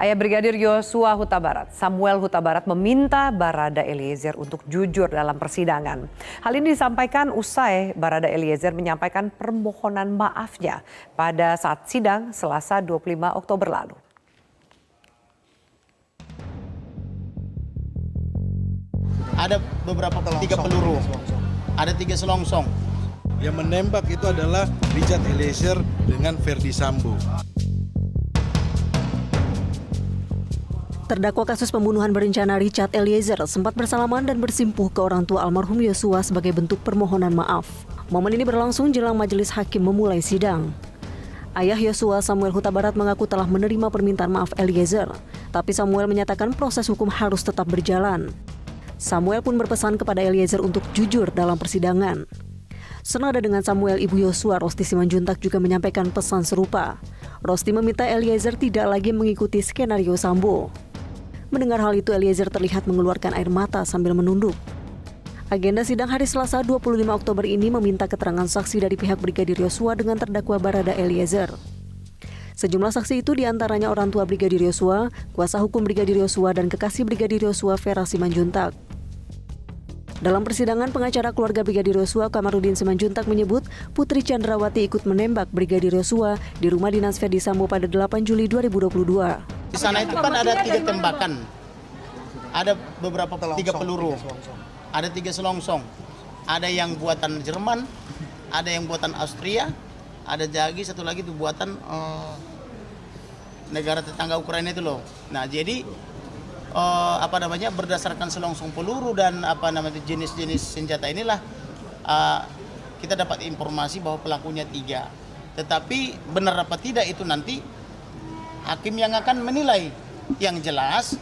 Ayah Brigadir Yosua Huta Barat, Samuel Huta Barat meminta Barada Eliezer untuk jujur dalam persidangan. Hal ini disampaikan usai Barada Eliezer menyampaikan permohonan maafnya pada saat sidang Selasa 25 Oktober lalu. Ada beberapa 3 peluru, ada 3 selongsong. Yang menembak itu adalah Richard Eliezer dengan Ferdi Sambo. Terdakwa kasus pembunuhan berencana Richard Eliezer sempat bersalaman dan bersimpuh ke orang tua almarhum Yosua sebagai bentuk permohonan maaf. Momen ini berlangsung jelang majelis hakim memulai sidang. Ayah Yosua, Samuel Huta Barat, mengaku telah menerima permintaan maaf Eliezer, tapi Samuel menyatakan proses hukum harus tetap berjalan. Samuel pun berpesan kepada Eliezer untuk jujur dalam persidangan. Senada dengan Samuel, Ibu Yosua, Rosti Simanjuntak, juga menyampaikan pesan serupa. Rosti meminta Eliezer tidak lagi mengikuti skenario Sambo. Mendengar hal itu, Eliezer terlihat mengeluarkan air mata sambil menunduk. Agenda sidang hari Selasa 25 Oktober ini meminta keterangan saksi dari pihak Brigadir Yosua dengan terdakwa Barada Eliezer. Sejumlah saksi itu diantaranya orang tua Brigadir Yosua, kuasa hukum Brigadir Yosua, dan kekasih Brigadir Yosua, Vera Simanjuntak. Dalam persidangan, pengacara keluarga Brigadir Yosua, Kamarudin Simanjuntak, menyebut Putri Chandrawati ikut menembak Brigadir Yosua di rumah dinas Ferdi Sambo pada 8 Juli 2022. Di sana itu kan ada 3 tembakan, ada beberapa 3 peluru, ada 3 selongsong, ada yang buatan Jerman, ada yang buatan Austria, ada lagi satu lagi itu buatan negara tetangga Ukraina itu loh. Nah jadi berdasarkan selongsong peluru dan jenis-jenis senjata inilah kita dapat informasi bahwa pelakunya 3. Tetapi benar apa tidak itu nanti hakim yang akan menilai. Yang jelas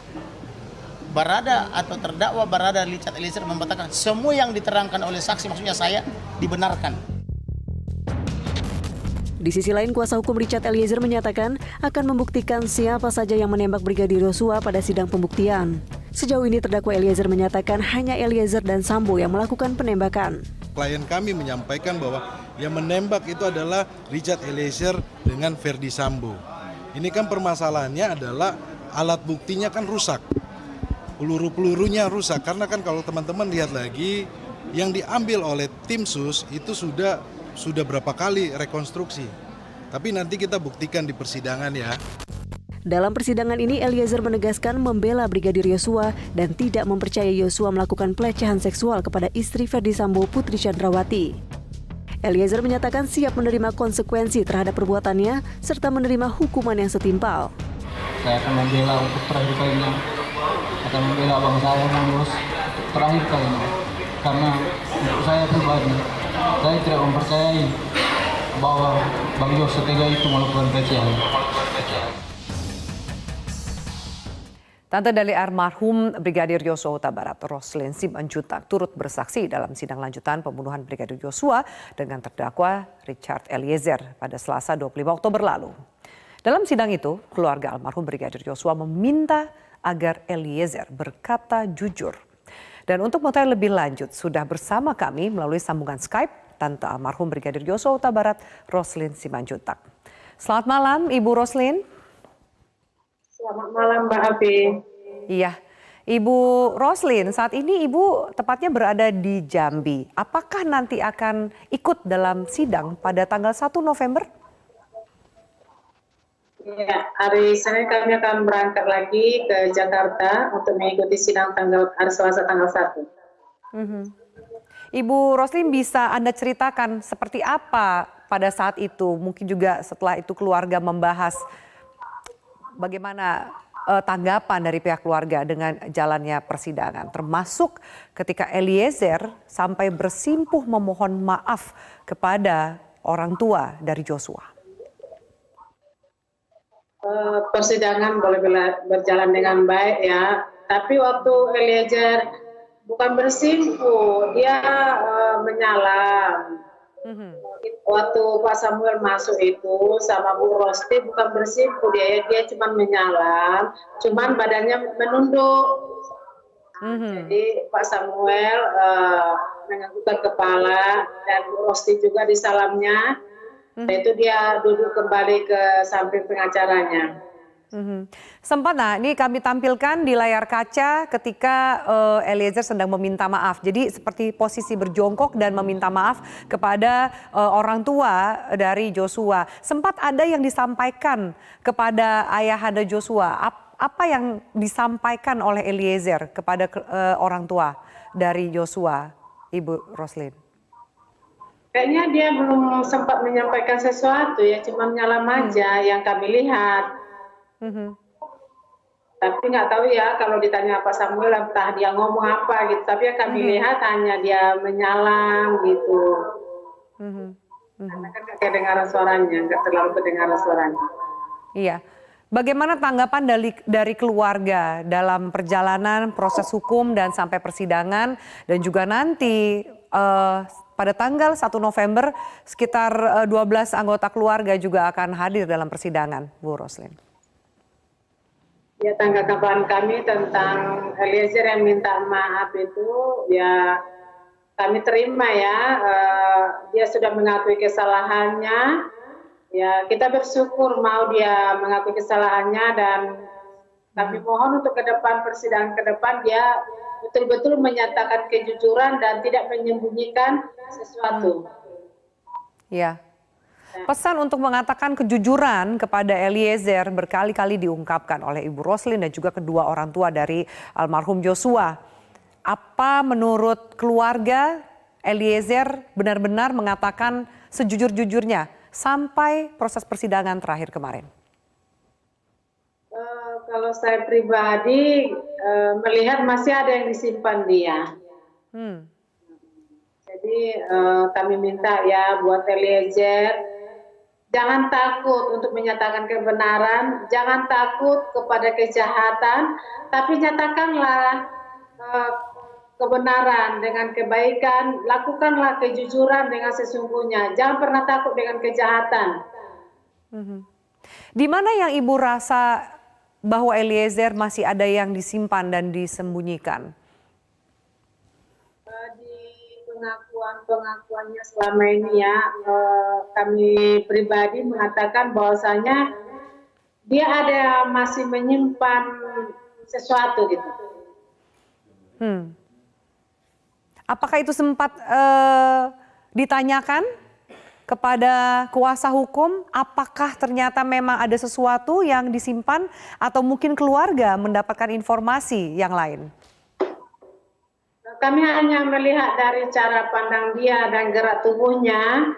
Barada atau terdakwa Barada Richard Eliezer membatalkan semua yang diterangkan oleh saksi, maksudnya saya, dibenarkan. Di sisi lain, kuasa hukum Richard Eliezer menyatakan akan membuktikan siapa saja yang menembak Brigadir Yosua pada sidang pembuktian. Sejauh ini terdakwa Eliezer menyatakan hanya Eliezer dan Sambo yang melakukan penembakan. Klien kami menyampaikan bahwa yang menembak itu adalah Richard Eliezer dengan Ferdi Sambo. Ini kan permasalahannya adalah alat buktinya kan rusak. Peluru-pelurunya rusak karena kan kalau teman-teman lihat lagi yang diambil oleh tim sus itu sudah berapa kali rekonstruksi. Tapi nanti kita buktikan di persidangan ya. Dalam persidangan ini, Eliezer menegaskan membela Brigadir Yosua dan tidak mempercayai Yosua melakukan pelecehan seksual kepada istri Ferdi Sambo, Putri Chandrawati. Eliezer menyatakan siap menerima konsekuensi terhadap perbuatannya serta menerima hukuman yang setimpal. Saya akan membela untuk terakhir kalinya, akan membela abang saya Bos terakhir kalinya. Karena untuk saya pribadi, saya tidak mempercayai bahwa Bang Yos setega itu melakukan pelecehan. Tante dari almarhum Brigadir Yosua Huta Barat, Roslin Simanjuntak, turut bersaksi dalam sidang lanjutan pembunuhan Brigadir Yosua dengan terdakwa Richard Eliezer pada Selasa 25 Oktober lalu. Dalam sidang itu, keluarga almarhum Brigadir Yosua meminta agar Eliezer berkata jujur. Dan untuk mengetahui lebih lanjut, sudah bersama kami melalui sambungan Skype Tante almarhum Brigadir Yosua Huta Barat, Roslin Simanjuntak. Selamat malam, Ibu Roslin. Selamat malam, Mbak Afi. Iya, Ibu Roslin, saat ini Ibu tepatnya berada di Jambi. Apakah nanti akan ikut dalam sidang pada tanggal 1 November? Ya, hari Senin kami akan berangkat lagi ke Jakarta untuk mengikuti sidang hari Selasa tanggal 1. Ibu Roslin, bisa Anda ceritakan seperti apa pada saat itu? Mungkin juga setelah itu keluarga membahas bagaimana tanggapan dari pihak keluarga dengan jalannya persidangan, termasuk ketika Eliezer sampai bersimpuh memohon maaf kepada orang tua dari Yosua. Persidangan boleh berjalan dengan baik ya, tapi waktu Eliezer bukan bersimpuh, dia menyalam. Waktu Pak Samuel masuk itu sama Bu Rosti bukan bersimpuh, dia cuma menyalam, cuman badannya menunduk. Jadi Pak Samuel menganggukkan kepala dan Bu Rosti juga di salamnya. Itu dia duduk kembali ke samping pengacaranya. Sempat, nah ini kami tampilkan di layar kaca ketika Eliezer sedang meminta maaf. Jadi seperti posisi berjongkok dan meminta maaf kepada orang tua dari Joshua. Sempat ada yang disampaikan kepada ayahanda Joshua. Apa yang disampaikan oleh Eliezer kepada orang tua dari Joshua, Ibu Roslin? Kayaknya dia belum sempat menyampaikan sesuatu ya, cuma nyalam aja yang kami lihat. Tapi nggak tahu ya kalau ditanya Pak Samuel entah dia ngomong apa gitu. Tapi yang kami lihat hanya dia menyalam gitu. Karena kan nggak kedengaran suaranya, nggak terlalu kedengaran suaranya. Iya. Bagaimana tanggapan dari keluarga dalam perjalanan proses hukum dan sampai persidangan dan juga nanti pada tanggal 1 November sekitar 12 anggota keluarga juga akan hadir dalam persidangan, Bu Roslin. Ya, tanggapan kami tentang Eliezer yang minta maaf itu ya kami terima ya, dia sudah mengakui kesalahannya, ya kita bersyukur mau dia mengakui kesalahannya dan kami mohon untuk ke depan persidangan ke depan dia betul-betul menyatakan kejujuran dan tidak menyembunyikan sesuatu. Ya. Pesan untuk mengatakan kejujuran kepada Eliezer berkali-kali diungkapkan oleh Ibu Roslin dan juga kedua orang tua dari almarhum Joshua. Apa menurut keluarga Eliezer benar-benar mengatakan sejujur-jujurnya sampai proses persidangan terakhir kemarin? Kalau saya pribadi melihat masih ada yang disimpan dia. Jadi kami minta ya buat Eliezer, jangan takut untuk menyatakan kebenaran, jangan takut kepada kejahatan, tapi nyatakanlah kebenaran dengan kebaikan, lakukanlah kejujuran dengan sesungguhnya, jangan pernah takut dengan kejahatan. Di mana yang Ibu rasa bahwa Eliezer masih ada yang disimpan dan disembunyikan? Pengakuannya selama ini ya, kami pribadi mengatakan bahwasanya dia ada masih menyimpan sesuatu gitu. Apakah itu sempat ditanyakan kepada kuasa hukum? Apakah ternyata memang ada sesuatu yang disimpan atau mungkin keluarga mendapatkan informasi yang lain? Kami hanya melihat dari cara pandang dia dan gerak tubuhnya.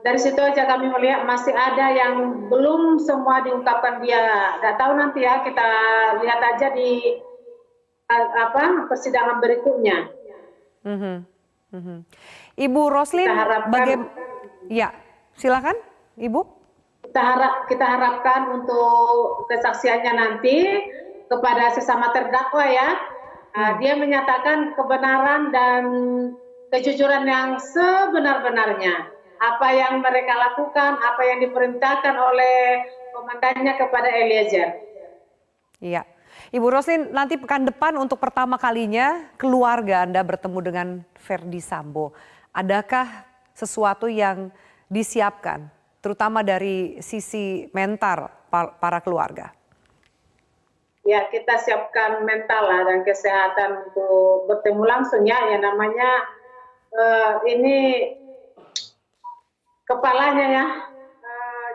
Dari situ aja kami melihat masih ada yang belum semua diungkapkan dia. Nggak tahu nanti ya, kita lihat aja di persidangan berikutnya. Ibu Roslin, ya silakan Ibu. Kita harapkan untuk kesaksiannya nanti kepada sesama terdakwa ya. Dia menyatakan kebenaran dan kejujuran yang sebenar-benarnya. Apa yang mereka lakukan, apa yang diperintahkan oleh komandannya kepada Eliezer. Iya. Ibu Roslin, nanti pekan depan untuk pertama kalinya keluarga Anda bertemu dengan Ferdy Sambo. Adakah sesuatu yang disiapkan, terutama dari sisi mental para keluarga? Ya, kita siapkan mental lah dan kesehatan untuk bertemu langsung ya. Yang namanya ini kepalanya ya,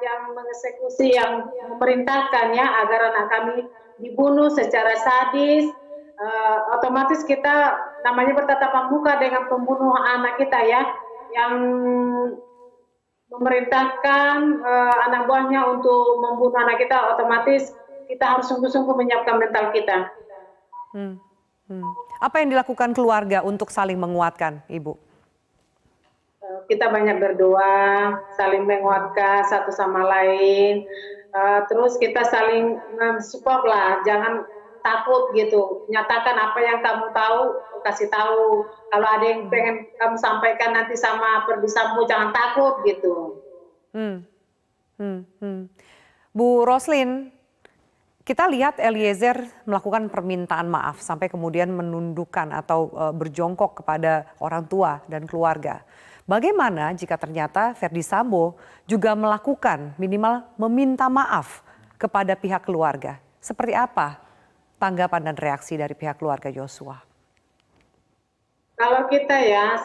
yang mengeksekusi, yang memerintahkan ya agar anak kami dibunuh secara sadis. Otomatis kita namanya bertatapan muka dengan pembunuh anak kita ya, yang memerintahkan anak buahnya untuk membunuh anak kita. Otomatis kita harus sungguh-sungguh menyiapkan mental kita. Apa yang dilakukan keluarga untuk saling menguatkan, Ibu? Kita banyak berdoa, saling menguatkan satu sama lain. Terus kita saling support lah, jangan takut gitu. Nyatakan apa yang kamu tahu, kasih tahu. Kalau ada yang pengen kamu sampaikan nanti sama Ferdy Sambo, jangan takut gitu. Bu Roslin, kita lihat Eliezer melakukan permintaan maaf sampai kemudian menundukkan atau berjongkok kepada orang tua dan keluarga. Bagaimana jika ternyata Ferdy Sambo juga melakukan minimal meminta maaf kepada pihak keluarga. Seperti apa tanggapan dan reaksi dari pihak keluarga Yosua? Kalau kita ya,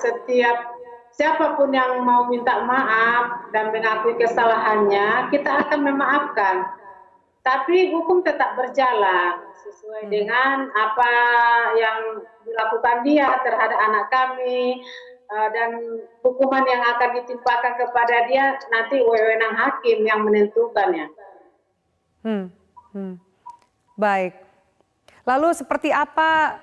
siapapun yang mau minta maaf dan mengakui kesalahannya, kita akan memaafkan. Tapi hukum tetap berjalan sesuai dengan apa yang dilakukan dia terhadap anak kami, dan hukuman yang akan ditimpakan kepada dia nanti wewenang hakim yang menentukannya. Baik. Lalu seperti apa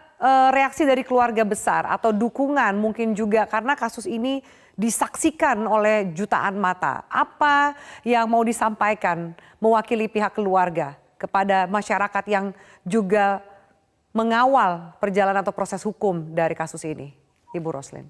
reaksi dari keluarga besar atau dukungan mungkin juga karena kasus ini disaksikan oleh jutaan mata. Apa yang mau disampaikan mewakili pihak keluarga kepada masyarakat yang juga mengawal perjalanan atau proses hukum dari kasus ini, Ibu Roslin?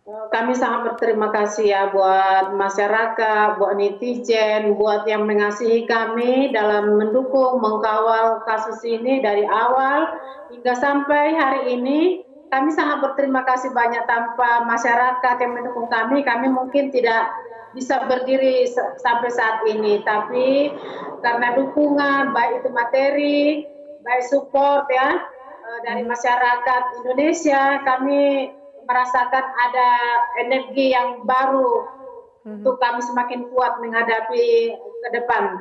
Kami sangat berterima kasih ya buat masyarakat, buat netizen, buat yang mengasihi kami dalam mendukung, mengkawal kasus ini dari awal hingga sampai hari ini. Kami sangat berterima kasih banyak. Tanpa masyarakat yang mendukung kami mungkin tidak bisa berdiri sampai saat ini. Tapi karena dukungan, baik itu materi, baik support ya dari masyarakat Indonesia, kami merasakan ada energi yang baru untuk kami semakin kuat menghadapi ke depan.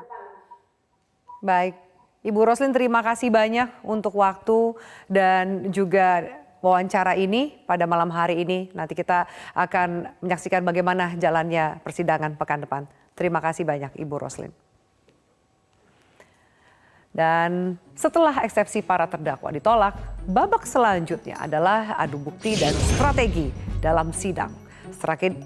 Baik, Ibu Roslin terima kasih banyak untuk waktu dan juga wawancara ini pada malam hari ini. Nanti kita akan menyaksikan bagaimana jalannya persidangan pekan depan. Terima kasih banyak Ibu Roslin. Dan setelah eksepsi para terdakwa ditolak, babak selanjutnya adalah adu bukti dan strategi dalam sidang.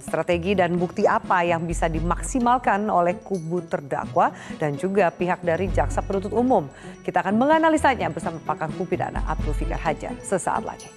Strategi dan bukti apa yang bisa dimaksimalkan oleh kubu terdakwa dan juga pihak dari jaksa penuntut umum. Kita akan menganalisanya bersama pakar hukum pidana Abdul Fikar Hajar sesaat lagi.